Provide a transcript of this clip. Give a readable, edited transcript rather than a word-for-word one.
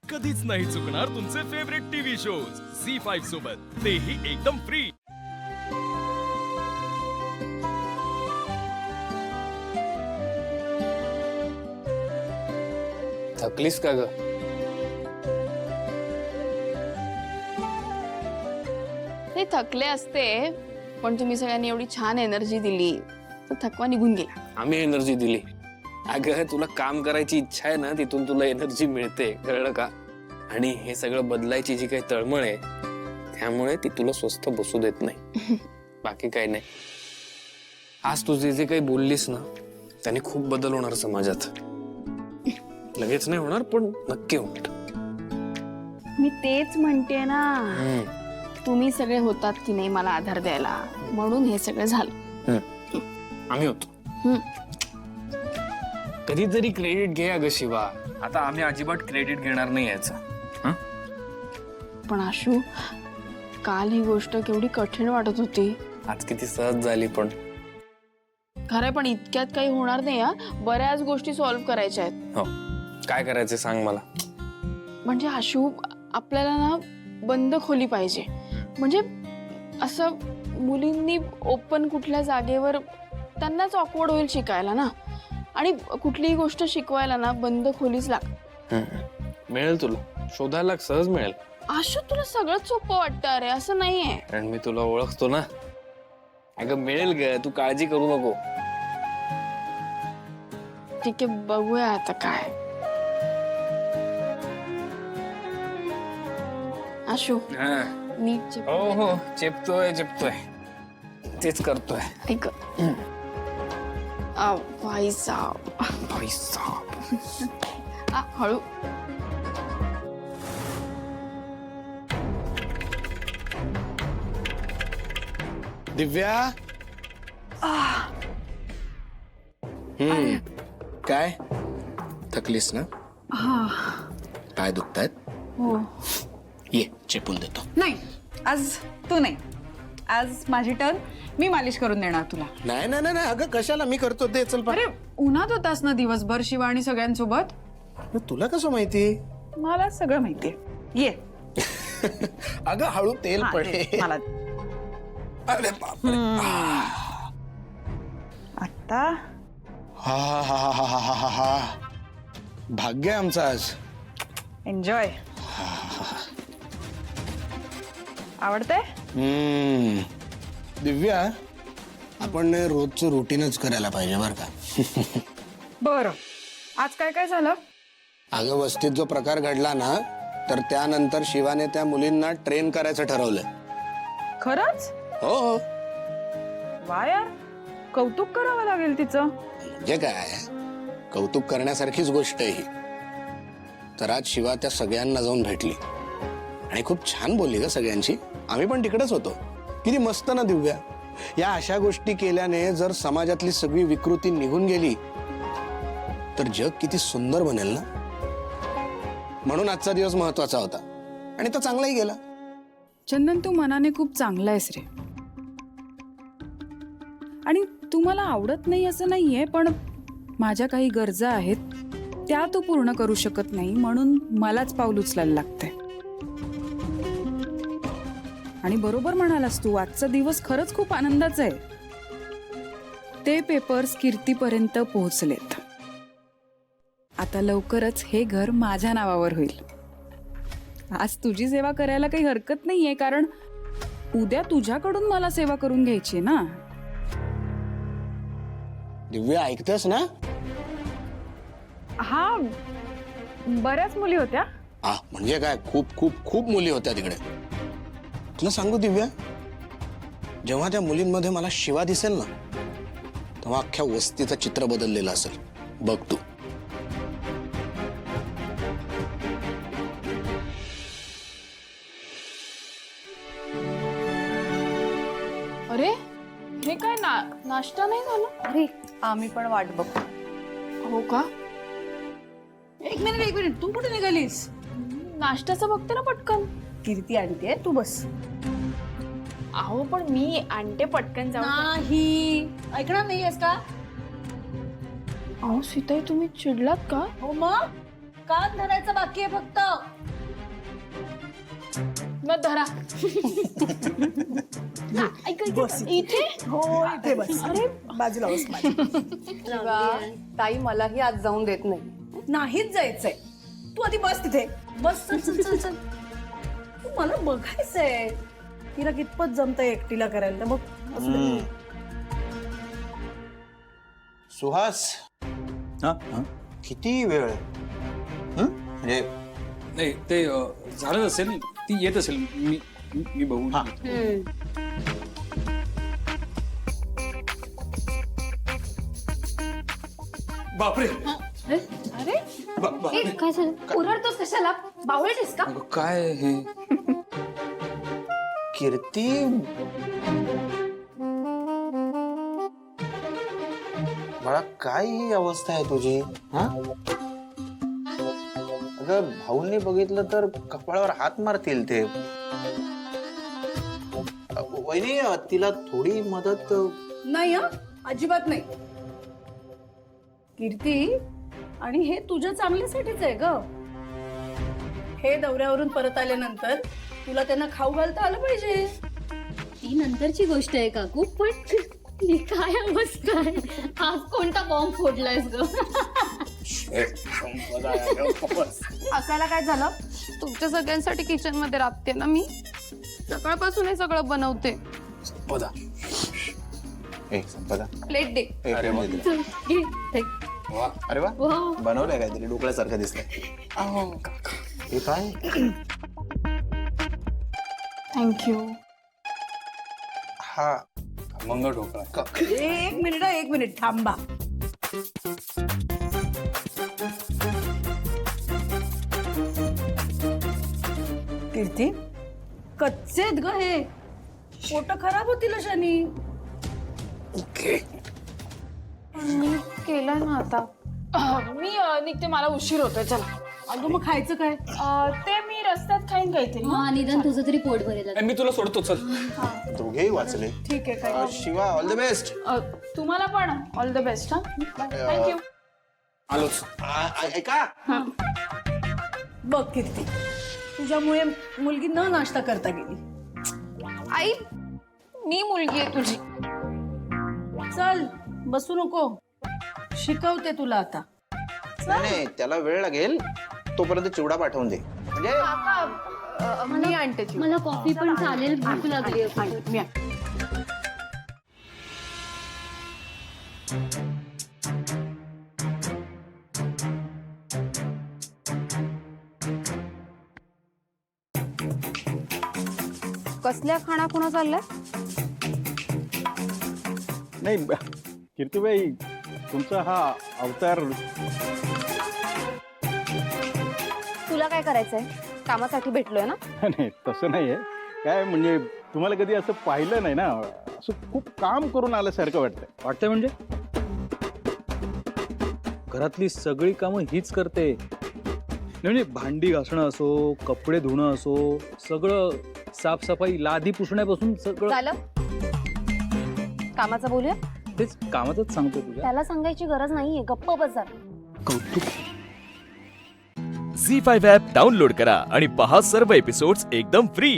कधीच नाही चुकणार तुमचे फेवरेट टीव्ही शोज झी5 सोबत, तेही एकदम फ्री। थकलीस का ग? ते थकले असते, पण तुम्ही सगळ्यांनी एवढी छान एनर्जी दिली तर थकवा निघून गेला। आम्ही एनर्जी दिली। अगं तुला काम करायची इच्छा आहे ना, तिथून तुला एनर्जी मिळते, कळलं का? आणि हे सगळं बदलायची जी काही तळमळ आहे त्यामुळे ती तुला स्वस्थ बसू देत नाही, बाकी काही नाही। आज तू जे काही बोललीस ना त्याने खूप बदल होणार समाजात। लगेच नाही होणार पण नक्की होणार। मी तेच म्हणते ना, तुम्ही सगळे होतात की नाही मला आधार द्यायला, म्हणून हे सगळं झालं। आम्ही होतो। कधीतरी क्रेडिट घे अगं शिवा, आता आम्ही अजिबात क्रेडिट घेणार नाही याचं। पण आशू, काल ही गोष्ट केवढी कठीण वाटत होती। आज किती सहज झाली पण। खरं पण इतक्यात काही होणार नाही हा, बऱ्याच गोष्टी सॉल्व्ह करायच्या आहेत। हो, काय करायचं सांग मला। म्हणजे आशू, आपल्याला ना बंद खोली पाहिजे, म्हणजे असं मुलींनी ओपन कुठल्या जागेवर त्यांनाच ऑकवर्ड होईल शिकायला ना, आणि कुठलीही गोष्ट शिकवायला ना बंद खोलीच लागते। मिळेल तुला, शोधायला सहज मिळेल। आशू, तुला सगळंच सोपं वाटतं अरे, असं नाहीये। कारण मी तुला ओळखतो ना। अगं मिळेल ग, तू काळजी करू नको। ठीक आहे, बघूया आता काय। आशू, नीट चेप. हो हो, चेपतोय चेपतोय, तेच करतोय। ऐक, भाई साहब, भाई साहब, हळू। दिव्या, काय थकलीस ना? पाय दुखतायत? हो। ये चेपून देतो। नाही, आज तू नाही, आज माझी टर्न, मी मालिश करून देणार तुला। नाही नाही नाही, अगं कशाला, मी करतो, दे चल। अरे उन्हात होतास ना दिवसभर शिवा आणि सगळ्यांसोबत, तुला कसं माहिती? मला सगळं माहितीये, ये। अगं हळू, तेल हा, पडे दे, मला अरे बापरे। आता हा हा हा हा हा हा हा, भाग्य आहे आमचं आज। एन्जॉय। आवडतंय? दिव्या, आपण रोजचं रुटीनच करायला पाहिजे बरं का? बरं, आज काय काय झालं? अगं वस्तीत जो प्रकार घडला ना, तर त्यानंतर शिवाने त्या मुलींना ट्रेन करायचं ठरवलं। खरंच? हो, वा यार, कौतुक करावं लागेल तिचं। म्हणजे काय, कौतुक करण्यासारखीच गोष्ट आहे ही। तर आज शिवा त्या सगळ्यांना जाऊन भेटली आणि खूप छान बोलली ग सगळ्यांची। आम्ही पण तिकडेच होतो। किती मस्त ना दिव्या, या अशा गोष्टी केल्याने जर समाजातली सगळी विकृती निघून गेली तर जग किती सुंदर बनेल ना। म्हणून आजचा दिवस महत्वाचा होता आणि तो चांगलाही गेला। चंदन, तू मनाने खूप चांगला आहेस रे, आणि तू मला आवडत नाही असं नाहीये, पण माझ्या काही गरजा आहेत त्या तू पूर्ण करू शकत नाही, म्हणून मलाच पाऊल उचलायला लागते। आणि बरोबर म्हणालास तू, आजचा दिवस खरंच खूप आनंदाचा आहे। ते पेपर्स कीर्तीपर्यंत पोहोचलेत, आता लवकरच हे घर माझ्या नावावर होईल। आज तुझी सेवा करायला काही हरकत नाहीये, कारण उद्या तुझ्याकडून मला सेवा करून घ्यायची ना। दिव्या, ऐकतेस ना? हा, बऱ्याच मुली होत्या। हा म्हणजे काय, खूप खूप खूप मुली होत्या तिकडे। तुला सांगू दिव्या, जेव्हा त्या मुलींमध्ये मला शिवा दिसेल ना, तेव्हा अख्ख्या वस्तीचं चित्र बदललेलं असेल, बघ तू। अरे हे काय नाश्ता नाही झाला? अरे आम्ही पण वाट बघतो। हो का? एक मिनिट, तू कुठे निघालीस? नाश्त्याचं बघते ना पटकन। कीर्ती आणते, तू बस। अहो पण मी आणते पटकन जाऊन। नाही, ऐकणार नाहीयेस का? अहो सीताई, तुम्ही चिडलात का? हो मग, कान धरायचं बाकी आहे फक्त। मग धरा. बस इथे हो इथे बस अरे बाजूला बस माझ्या. ताई मलाही आज जाऊन देत नाही. नाहीच जायचंय. तू आधी बस तिथे बस. चल चल चल चल. तू मला बघायचंय तिला कितपत जमतंय एकटीला करायला. तर बघ असं नाही. सुहास हा किती वेळ म्हणजे नाही ते झालं असेल, ती येत असेल. मी बघू. हा. बापरे. अरे बापरे. काय झालं? ओरडतोस कशाला? बावळटेस का? अगं, काय हे? कीर्ती बाळा काय ही अवस्था आहे तुझी? हा अगं भाऊंनी बघितलं तर कपाळावर हात मारतील ते. वहिनी तिला थोडी मदत. नाही हा अजिबात नाही. कीर्ती आणि हे तुझ्या चांगल्यासाठीच आहे ग. हे दौऱ्यावरून परत आल्यानंतर तुला त्यांना खाऊ घालता आलं पाहिजे. ती नंतरची गोष्ट आहे काकू, पण ही काय अवस्था आहे? आज कोणता बॉम्ब फोडलायस ग? असायला काय झालं? तुमच्या सगळ्यांसाठी किचन मध्ये राबते ना मी. सकाळपासून हे सगळं बनवते. संपदा. संपदा प्लेट दे. अरे वा. चल, घे, take. अरे वा वा. बनवलंय काहीतरी डोकल्यासारखं दिसतंय. हे काय? थँक्यू. हा मंग ढोकळा. एक मिनिट थांबा. कीर्ती कच्चे आहेत ग हे. पोट खराब होतील अशानी. मी केलं ना आता. मी निघते, मला उशीर होतोय. चला. अगं मग खायचं काय? ते मी रस्त्यात खाईन काहीतरी. हा, निदान तुझं तरी पोट भरेल आता. मी तुला सोडतो, चल. दोघेही वाचले. ठीक आहे काय. Shiva all the best. तुम्हाला पण ऑल द बेस्ट. हा थँक्यू. आलोच. ऐका बघ कीर्ती तुझ्यामुळे मुलगी न नाश्ता करता गेली. आई, मी मुलगी आहे तुझी. चल बसू नको. शिकवते तुला आता. नाही त्याला वेळ लागेल तोपर्यंत चिवडा पाठवून दे. म्हणजे मी आणते चिवडा. मला कॉफी पण चालेल, भूक लागली आहे. मी कसल्या खाणाखुणा चालल्या? नाही कीर्तीबाई तुमचा हा अवतार. तुला काय करायचंय? कामासाठी भेटलोय ना? नाही तसं नाही आहे काय. म्हणजे तुम्हाला कधी असं पाहिलं नाही ना. असं खूप काम करून आल्यासारखं वाटतंय म्हणजे घरातली सगळी कामं हीच करते. म्हणजे भांडी घासणं असो, कपडे धुणं असो, सगळं साफसफाई, लादी पुसण्यापासून सगळं. झालं? कामाचं बोलूया? तेच कामातच सांगतो तुझ्या. त्याला सांगायची गरज नाहीये. गप्प बस जरा. कौतुक. झी5 ॲप डाउनलोड करा आणि पहा सर्व एपिसोड्स एकदम फ्री.